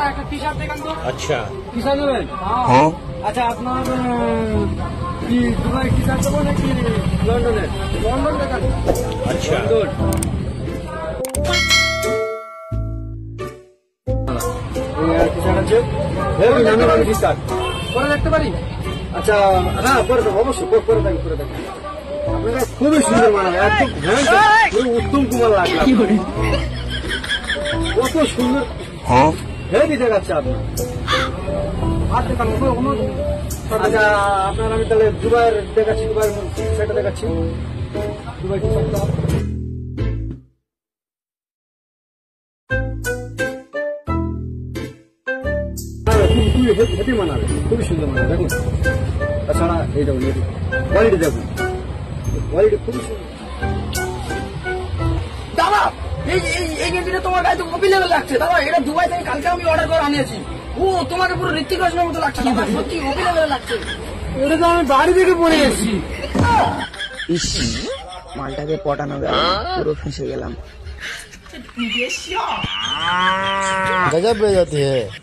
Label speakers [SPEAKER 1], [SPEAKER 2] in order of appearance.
[SPEAKER 1] একটা T shirt দেখান তো।
[SPEAKER 2] अच्छा
[SPEAKER 1] টি শার্ট নেবেন?
[SPEAKER 2] हाँ
[SPEAKER 1] আচ্ছা আপনার কি দুবাই টি শার্ট দেবো নাকি লন্ডনের? লন্ডন দেখান।
[SPEAKER 2] अच्छा
[SPEAKER 1] লন্ডন। টি শার্ট আছে, হেভি নামি দামি টি শার্ট। পরে দেখতে পারি? আচ্ছা হ্যাঁ পরে দেবো, অবশ্যই পরে দেখি, পরে দেখি। আপনারা খুবই সুন্দর মানাবে, একদম পুরো উত্তম কুমার লাগলো। কত সুন্দর
[SPEAKER 2] हाँ
[SPEAKER 1] হেভি দেখাচ্ছে আপনার। আর দেখান আচ্ছা আপনার আমি তাহলে দুবাইয়ের দেখাচ্ছি, দুবাইয়ের সেটা দেখাচ্ছি। দুবাই টি শার্টটা খুবই হেভি মানাবে, খুবই সুন্দর মানাবে দেখুন। তাছাড়া এই দেখুন কোয়ালিটি দেখুন, কোয়ালিটি খুবই সুন্দর।
[SPEAKER 3] দাদা এই এই এই গেঞ্জিটা তোমার গায়ে তো কপি লেভেল লাগছে দাদা। এটা দুবাই থেকে কালকে আমি অর্ডার করে আনিয়েছি। ও তোমাকে পুরো ঋত্বিক রোশনের মতো লাগছে দাদা, সত্যি কপি লেভেল লাগছে।
[SPEAKER 1] এটা তো আমি বাড়ি থেকে পরে এসেছি।
[SPEAKER 4] ইস মালটাকে পটানো গেল, পুরো ফেঁসে গেলাম।
[SPEAKER 5] गजब बेइज्जती है।